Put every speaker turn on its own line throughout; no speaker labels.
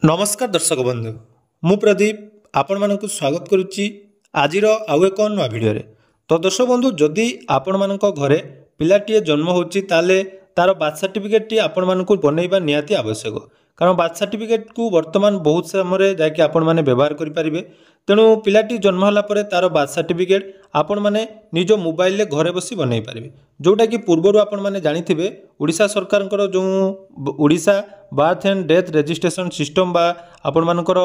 नमस्कार दर्शक बंधु मु प्रदीप आपण मानक स्वागत करुच्ची आज आउ एक नुआ भिडियो तो दर्शक बंधु जदि आपण मानक घरे पिलाटीए जन्म होची ताले तार बार्थ सर्टिफिकेट टी आपण मानक बनैबा निहाती आवश्यक कारण बार्थ सर्टिफिकेट को वर्तमान बहुत समय जाकि आपण माने व्यवहार करि परिबे तेणु पिलाटी जन्म होला परे तार बार्थ सर्टिफिकेट आपण माने निज मोबाइल ले घरे बसी बनई पारिबे जोटा कि पूर्वरु आपण माने जानिथिबे ओडिशा सरकार जो Odisha birth and death registration system बा आपण मानकर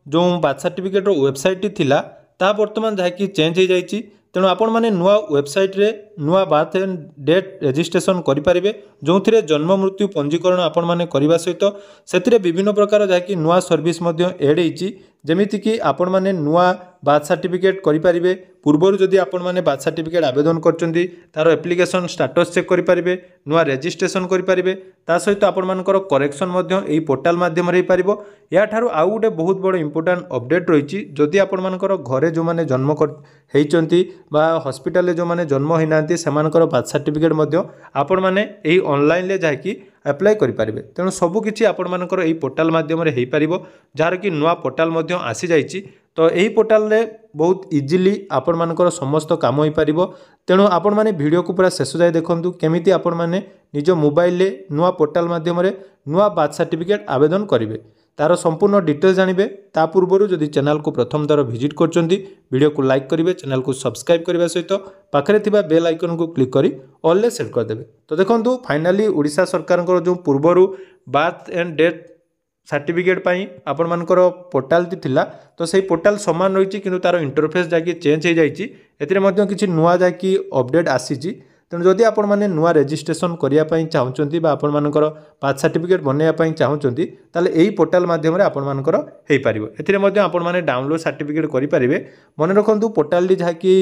जो बार्थ सर्टिफिकेट वेबसाइट टी थिला ता वर्तमान जहाँकि चेंज हो जाइए तेणु आपण मैंने नुआ वेबसाइट रे नुआ बार्थ एंड डेथ रजिस्ट्रेशन करेंगे जो थे जन्म मृत्यु पंजीकरण आपण मैंने करने सहित से विभिन्न प्रकार जहाँकि नुआ सर्विस एड होती जमीती कि आपण मैंने नुआ बार्थ सर्टिफिकेट करेंगे पूर्वर जदि आपण मैंने बार्थ सर्टिफिकेट आवेदन करछंती तार एप्लिकेशन स्टेटस चेक करेंगे नुआ रजिस्ट्रेशन करेंगे ता सहित आपण मानकर करेक्शन यही पोर्टाल माध्यम रे पारिबो या ठारू आउ गोटे बहुत बड़ इंपोर्टेंट अपडेट रही जदि आपण मानकर घरे जो माने जन्म होइचंती बा हॉस्पिटल जो माने जन्म होइनांती सेमानकर बार्थ सर्टिफिकेट आपण माने एही ऑनलाइन ले जाकि अप्लाई करेंगे तेणु सबकि आपण मानकर एही पोर्टाल माध्यम रे हेइ पारिबो जार कि नुआ पोर्टाल मध्य आसी जाइछि तो यही पोर्टाल रे बहुत इजिली आपण मानकर समस्त काम हो पारिबो तेणु आपण माने वीडियो को पूरा शेष जाए देखंतु केमिति आपण माने निज मोबाइल रे नुआ पोर्टाल माध्यम रे नुआ बार्थ सर्टिफिकेट आवेदन करेंगे तार संपूर्ण डिटेल्स जानिबे ता पूर्वरु जदि चैनल को प्रथम थर विजिट करछंती वीडियो को लाइक करेंगे चैनल को सब्सक्राइब करने सहित पाखरे थिबा बेल आइकन को क्लिक करी ऑल ले सेट करदेबे। तो देखंतु फाइनाली ओडिशा सरकार जो पूर्वरु बार्थ एंड डेथ सर्टिफिकेट पाई आपण मानकर पोर्टाल ती थिला तो सही पोर्टाल समान रही किंतु तार इंटरफेस जाकि चेंज हो जाइए एथिरे मध्य किछि नुआ जाकि अपडेट आसीछि तेणु जदि आपण माने नुआ रजिस्ट्रेशन करने चाहूँगी आपण मानकर बार्थ सर्टिफिकेट बनवाई चाहूँगी ताले यही पोर्टाल माध्यम आपण मानकर हो पारिबो एथिरे मध्य आपण माने डाउनलोड सर्टिफिकेट करेंगे मन रखु पोर्टाल जहाँकि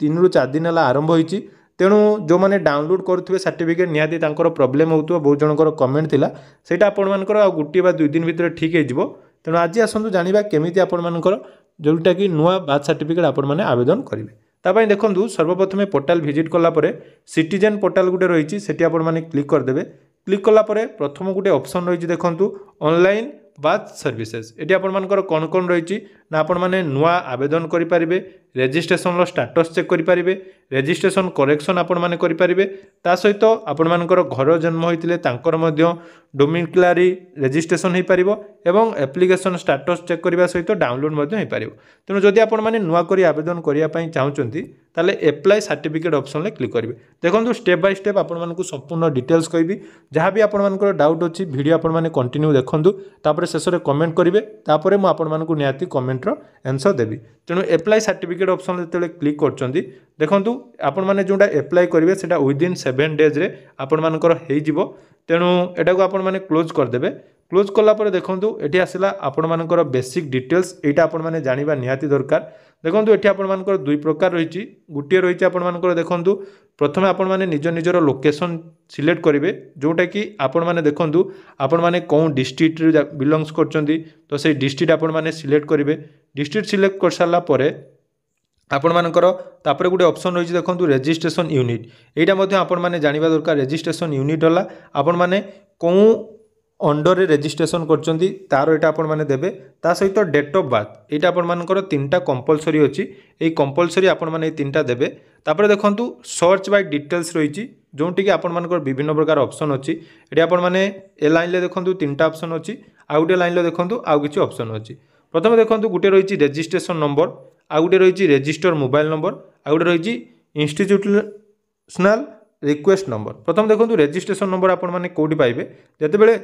3 ରୁ 4 दिन है आरंभ होती तेणु जो मैंने डाउनलोड करुवे सर्टिफिकेट निहाती प्रोब्लेम होता बहुत जनकर कमेंट थिला सेटा आपण मानकर आ गोटे बा 2 दिन भितर ठीक हो तेणु आज आसतु जानिबा केमिति आपण मानकर जोटा कि नुआ बार्थ सर्टिफिकेट आपण माने आवेदन करेंगे तापाई देखंतु सर्वप्रथमे पोर्टाल विजिट कला परे सिटीजन पोर्टाल गुटे रही सेठी आपण माने क्लिक करदेबे क्लिक कला परे प्रथम गुटे ऑप्शन रही देखंतु ऑनलाइन बार्थ सर्विसेज एटी आपण मानकर कोन कोन रही ना आपण माने नुआ आवेदन करि परिबे रजिस्ट्रेशन रो स्टेटस चेक करि परिबे रजिस्ट्रेशन करेक्शन आपण माने करि परिबे ता सहित आपण मानकर घर जन्म होइतिले तांकर मध्य डोमिक्युलरी रजिस्ट्रेशन हो पारिबो एवं एप्लिकेशन स्टेटस चेक करबा सहित डाउनलोड मध्य हो पारिबो तेणु जदि आपण माने नुआ करी आवेदन करिया पई चाहउचंती ताले अप्लाई सर्टिफिकेट ऑप्शन ले क्लिक करिवे देखंतु स्टेप बाय स्टेप आपण मानकु संपूर्ण डिटेल्स कहबी जहाँ भी आपण मानकर डाउट अछि वीडियो आपण माने कंटिन्यू देखंतु तापर शेष रे कमेंट करिवे तापर मु आपण मानकु निहाती कमेंट रो आंसर देबी तेणु अप्लाई सर्टिफिकेट ऑप्शन जेतेले क्लिक करचंती देखंतु आपण माने जोंडा अप्लाई करिवे सेटा विदिन 7 डेज रे आपण मानकर हेइ जिवो तेणु एटा को आपण माने क्लोज कर देबे क्लोज कला पर देखंतु एठी आसिला आपण मानकर बेसिक डिटेल्स एटा आपण माने जानिबा निहाती दरकार देखंतु एठी आपण मानकर दुई प्रकार रहिछि गुटिए रहिछि आपण मानकर देखंतु प्रथमे आपण माने निज निजर लोकेशन सिलेक्ट करिवे जोटा कि आपण माने देखंतु आपण माने कोन डिस्ट्रिक्ट रे बिलोंग्स करचंती तो से डिस्ट्रिक्ट आपण माने सिलेक्ट करिवे डिस्ट्रिक्ट सिलेक्ट कर साला परे आपण मानकर तापर गोटे ऑप्शन रही देखो रजिस्ट्रेशन यूनिट यहाँ मध्य आपण माने जानिबा दरकार रजिस्ट्रेशन यूनिट होला आपण माने कौन अंडर रे रजिस्ट्रेशन करचंती तार एटा आपण माने देबे ता सहित डेट ऑफ बर्थ एटा आपण मानकर 3टा कंपलसरी अछि एई कंपलसरी आपण माने 3टा देबे तापर देखंतु सर्च बाय डिटेल्स रही जोंटी कि आपण मानकर विभिन्न प्रकार ऑप्शन अछि एटी आपण माने ए लाइन ले देखंतु 3टा ऑप्शन अछि आ गुटे लाइन ले देखंतु आ किछि ऑप्शन अछि प्रथम देखंतु गुटे रही रजिस्ट्रेशन नंबर आ गुटे रही रजिस्टर मोबाइल नंबर आ गुटे रही इंस्टीट्यूशनल रिक्वेस्ट नंबर प्रथम देखंतु रजिस्ट्रेशन नंबर आपण माने कोठी पाइबे जते बेले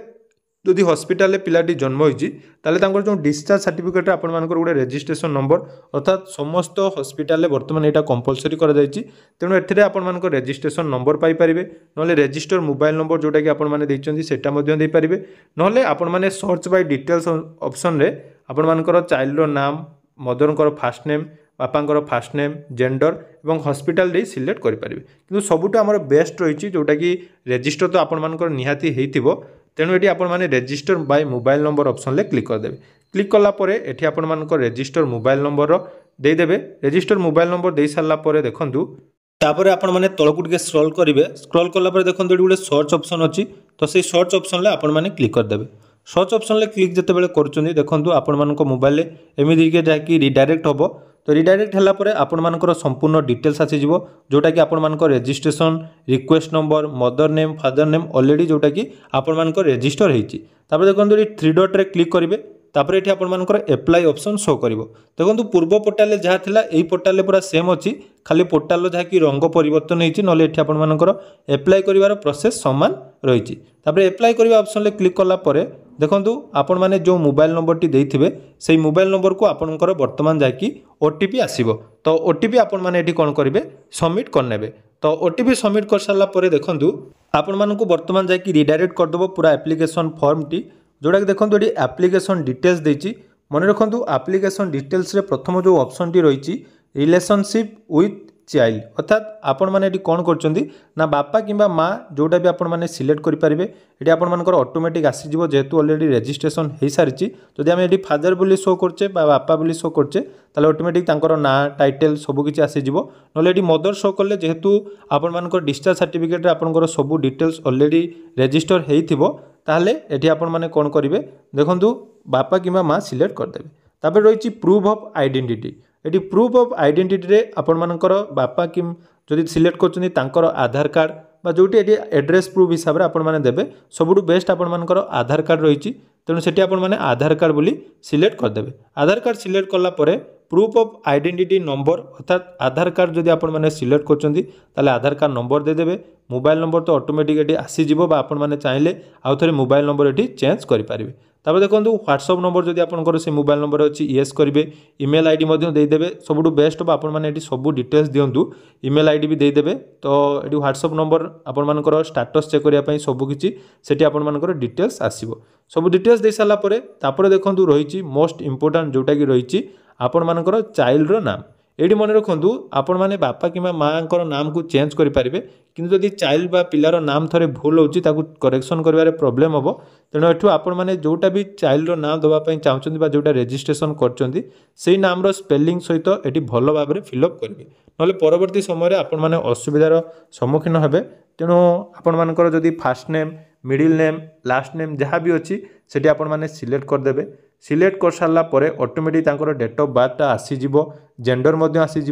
जदि हॉस्पिटल पिलाटी जन्म होइछि ताले तांकर जो डिस्चार्ज सर्टिफिकेट आपण मानकर गोटे रजिस्ट्रेशन नंबर अर्थात समस्त हॉस्पिटल वर्तमान एटा कंपलसरी करा जायछि तेणु एथिरे आपण मानकर रजिस्ट्रेशन नंबर पाई परिबे नले रजिस्टर मोबाइल नंबर जोटा कि आपण माने दैछन्ती सेटा मध्ये दे परिबे नले आपण माने सर्च बाय डिटेल्स ऑप्शन रे आपण मानकर चाइल्ड रो नाम मदर को फास्ट नेम बापांकर फास्ट नेम जेंडर एवं हॉस्पिटल दे सिलेक्ट करि परिबे किंतु सबुटा हमर बेस्ट रहिछि जोटा कि रजिस्टर तो आपण मानकर निहाती हेइथिबो तेणु ये आपण माने register by mobile number option ले क्लिक करदेवे क्लिक कला परे एठी आपण मानकर रजिस्टर मोबाइल नंबर दे देबे रजिस्टर मोबाइल नंबर दे सारला परे देखंतु तापर आपण माने तळकु टिके स्क्रॉल करिवे स्क्रॉल कला परे देखंतु एठी गोटे सर्च ऑप्शन अछि तो सेही सर्च ऑप्शन ले आपण माने क्लिक करदेबे सर्च ऑप्शन क्लिक जिते कर देखो आपण मोबाइल एमती जहाँकि रिडायरेक्ट हम तो रिडायरेक्ट है आपर संपूर्ण डिटेल्स आसीज जोटा कि आपण registration request number mother name father name already जोटा कि आपण रजिस्टर होती देखो ये थ्री डॉट रे क्लिक करेंगे तापर ये आपर एप्लाई ऑप्शन शो कर देखो पूर्व पोर्टाल जहाँ थिला यही पोर्टाल पूरा सेम अच्छी खाली पोर्टाल जहाँ कि रंग परिवर्तन होती ना ये आपर एप्लाई कर प्रोसेस सामान रही एप्लाई करने ऑप्शन क्लिक कलापर देखो आपण मैंने जो मोबाइल नंबर टी देइथिबे से मोबाइल नंबर को आपनकर वर्तमान जाकि ओटीपी आसीबो तो ओटीपी आपण मैंने ये कौन करेंगे सबमिट करने तो ओटीपी सबमिट कर सारा देखूँ आपण मानक वर्तमान जाकि रिडायरेक्ट करदेव पूरा एप्लिकेशन फॉर्म टी जोटा कि देखो ये एप्लिकेशन डिटेल्स देती मन रखु एप्लिकेशन डिटेल्स रे प्रथम जो ऑप्शन टी रही रिलेशनशिप विथ चाइल्ड अर्थात आपण मैंने कौन कर बापा कि माँ जोटा भी आपण मैंने सिलेक्ट करेंगे ये आपर ऑटोमेटिक आसीज जेहेतु ऑलरेडी रजिस्ट्रेशन हो सारी जदि आम ये फादर बोली शो करचे बापा बोली शो करचे ताले ऑटोमेटिक ना टाइटल सबकि आसीज ना ये मदर शो कले जेहेतु आपण मान डिस्चार्ज सर्टिफिकेट आपंकर सब डिटेल्स ऑलरेडी रजिस्टर होताले ये आपण मैंने कौन करेंगे देखो बापा कि माँ सिलेक्ट करदेवे तापर रही प्रूफ ऑफ आइडेंटिटी ये प्रूफ ऑफ आइडेंटिटी रे आपण मानकर बापा कि जदि सिलेक्ट कर आधार कार्ड बा जोटी ये एड्रेस प्रूफ हिसाब से आपण मैंने देवे सबुठ बेस्ट आपण मानकर आधार कार्ड रही तेणु से आपण मैंने आधार कार्ड बोली सिलेक्ट करदेवे आधार कार्ड सिलेक्ट कलापर प्रूफ ऑफ आइडेंटिटी नंबर अर्थात आधार कार्ड जदि आपण मैंने सिलेक्ट कर आधार कार्ड नंबर देदेवे मोबाइल नंबर तो ऑटोमेटिक ये आसीज आपण मैंने चाहिए आउ थे मोबाइल नंबर ये चेंज करेंगे तापर देखो व्हाट्सअप नंबर जदि आपंकर से मोबाइल नंबर अच्छी येस करेंगे इमेल आईडी देदेवे सबुठ बेस्ट हम आपण मैंने सब डिटेल्स दिंतु इमेल आईडी भी देदेवे तो ये व्हाट्सअप नंबर आपर स्टाटस चेक करने सबकि से आपर डिटेल्स आसो सब डिटेल्स दे सारापर देखो रही मोस्ट इंपोर्टाट जोटा कि रही आपण मानकर चाइल्डर नाम ये मन रखु आपण मैंने बापा कि माँ नाम को चेंज करेंगे किंतु जदि चाइल्ड बा पिलार नाम थोड़े भूल होची ताकू करेक्शन करिवारे प्रॉब्लम हम तेणु एठू आपण मैंने जोटा भी चाइल्डर नाम देवाई चाहते जोटा रजिस्ट्रेशन करछंती सेही नाम स्पेलिंग सहित ये भल भाव में फिलअप करेंगे ना परवर्ती समय आपण मैंने असुविधार सम्मुखीन हेबे तेणु आपण मानकर जदि fast name middle name last name जहाँ भी अच्छी से आपण मैंने सिलेक्ट करदेवे सिलेक्ट कर सारा ऑटोमेटिक डेट ऑफ बर्थ आसीज जेंडर आसीज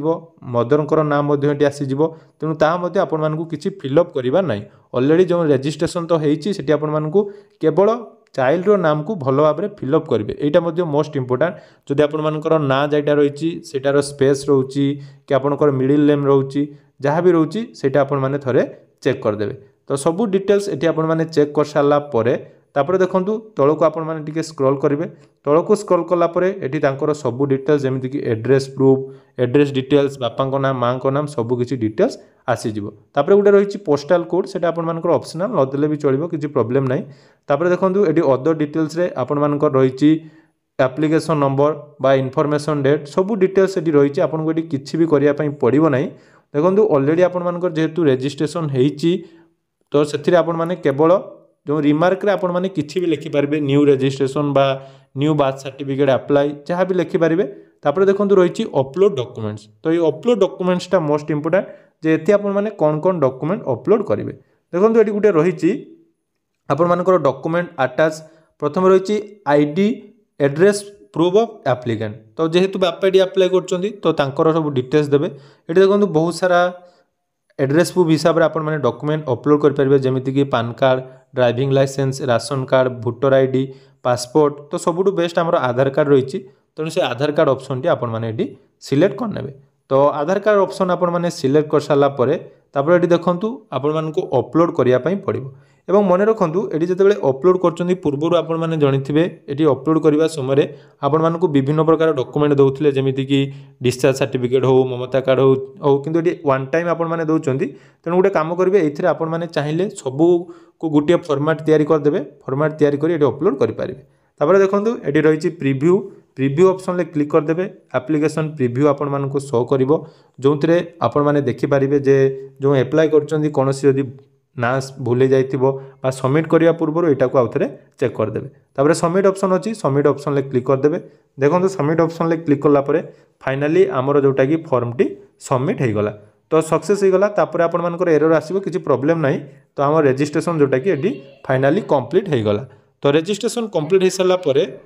मदर नाम आसीज तेणु ताहा आपण मानकु किछि फिलअप करबा नाही ऑलरेडी जो रजिस्ट्रेशन तो होईची सेठी आपण मानकु केवल चाइल्ड नाम को भल भाव में फिलअप करेंगे यहाँ मोस्ट इंपोर्टाट जदि आपर ना जैटा रही सेटार स्पेस रोची कि आपंकर मिडिल नेम रोची जहाँ भी रोची सेटा आपण माने थरे चेक करदेवे तो सबू डिटेल्स ये आपण माने चेक कर सारा तापर देखो तौक आपण मैंने स्क्रॉल करेंगे तौक स्क्रॉल कलापर ये सबू डिटेल्स जमीक कि एड्रेस प्रूफ एड्रेस डिटेल्स बापा नाम माँ नाम सबकि डिटेल्स आसीज तापर गोटे रही पोस्टाल कोड से ऑप्शनल नदेले भी चलो किसी प्रोब्लेम ना तापर देखो ये अदर डिटेल्स आपण मानकर रही एप्लिकेशन नंबर बा इनफॉरमेशन डेट सबू डिटेल्स ये रही आपको ये किसी भी करने पड़ो ना देखो ऑलरेडी आपण मानकर जेहेतु रजिस्ट्रेशन होती तो से आपण माने केवल जो रिमार्क रे आपण माने किछि भी लिखि पारबे न्यू रजिस्ट्रेशन बा न्यू बर्थ सर्टिफिकेट अप्लाई जहाँ भी लिखि पारबे तापर देखो रही अपलोड डॉक्यूमेंट्स तो ये अपलोड डॉक्यूमेंट्स टा मोस्ट इंपोर्टेंट जे एति आपण माने कौन कौन डॉक्यूमेंट अपलोड करेंगे देखो ये गोटे रही आपण मानकर डॉक्यूमेंट अटैच प्रथम रही ID address proof of applicant तो जेहेतु बापा डी अप्लाई कर तो तांकर सब डिटेल्स देवे ये देखो बहुत सारा एड्रेस प्रूफ हिसाब से आपण माने डॉक्यूमेंट अपलोड करेंगे जमीती कि PAN card driving licence ration card voter ID passport तो सबुठ बेस्ट आमर आधार कार्ड रही तेणु से आधार कार्ड ऑप्शन टी आपण माने एटी सिलेक्ट करने तो आधार कार्ड ऑप्शन आपण माने सिलेक्ट कर सारा तापर ये देखूँ आपण मानकु अपलोड करने पड़ो एवं मन रखु ये जिते अपलोड कर पूर्व आपण मैंने जानी ये अपलोड करने समय आपण मानकु विभिन्न प्रकार डॉक्यूमेंट दौले जमीती कि डिस्चार्ज सर्टिफिकेट हो ममता कार्ड हो किंतु ये वन टाइम आपण मैंने दौरान तेणु गोटे कम करेंगे ये आपण मैंने चाहिए सबू को गोटे फॉर्मेट तैयारी करदे फॉर्मेट तैयारी कर अपलोड करेंगे तापर देखो ये रही प्रिव्यू प्रिव्यू ऑप्शन क्लिक करदे एप्लिकेशन प्रिव्यू आपण मानकु शो करिवो जोंथिरे आपण माने देखि पारिबे जे जो अप्लाई करचंदी कोनोसी यदि ना भूली जाइथिबो बा सबमिट करिया पूर्व एटा को आउथरे चेक करदेबे तापर सबमिट ऑप्शन अछि सबमिट ऑप्शन क्लिक करदेबे देखो सबमिट ऑप्शन क्लिक कला परे फाइनली आमर जोटा कि फॉर्म टी सबमिट हो गला तो सक्सेस हो गला तापर आपण मानकर एरर आसीबो किछि प्रॉब्लम नाही तो आम रजिस्ट्रेशन जोटा कि एटी फाइनली कंप्लीट हो गला तो रजिस्ट्रेशन कंप्लीट हो सारा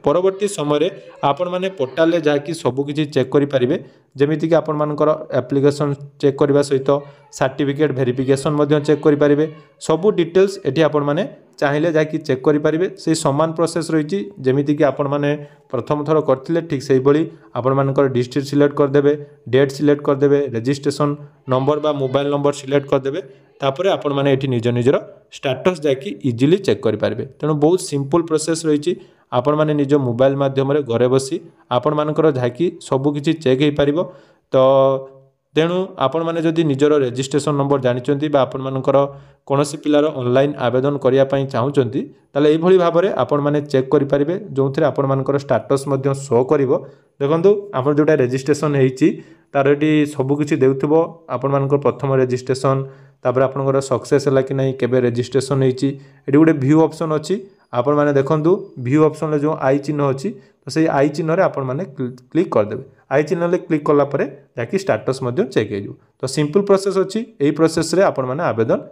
परवर्ती समय आपण मैंने पोर्टाल जहाँकि सबकि चेक करेंगे जमीक कि आपण मानकर एप्लिकेशन चेक करने सहित सर्टिफिकेट वेरिफिकेशन चेक करेंगे सबू डिटेल्स ये आपण मैंने चाहिए जहाँकि चेक करेंगे से सामान प्रोसेस रही जमीक कि आपण मैंने प्रथम थर करते ठीक से भाई आपण मानकर डिस्ट्रिक्ट सिलेक्ट करदे डेट सिलेक्ट करदे रजिस्ट्रेशन नंबर बा मोबाइल नंबर सिलेक्ट करदे तापर आपण मैंने ये निज निजर स्टेटस जाकि इजिली चेक करेंगे तेणु बहुत सिंपल प्रोसेस रही आपण मैंने निज मोबाइल माध्यम घरे बसी आपण मानकर जहाँकि सबकि चेक हो पार तो तेणु आपण मैंने जदि निजर रजिस्ट्रेशन नंबर जानते आपण मानकर कौन पिलार ऑनलाइन आवेदन करने चाहूँगी ताले यही भाव में आपण मैंने चेक करेंगे जो थे आपण मानकर स्टेटस शो कर देखो आप जोटा रजिस्ट्रेशन होती तार ये सबकि देउथिबो आपण मानकर प्रथम रजिस्ट्रेशन तापर आपनकर सक्सेस है कि नहीं केबे रजिस्ट्रेशन होती ये गोटे व्यू ऑप्शन अच्छी आपण मैंने देखूँ व्यू ऑप्शन जो आई चिन्ह अच्छी तो से आई चिन्ह रे आपण मैंने क्लिक करदे आई चिन्ह क्लिक कला जाकि स्टेटस चेक हो तो सिंपल प्रोसेस अच्छी यही प्रोसेस रे आपण मैंने आवेदन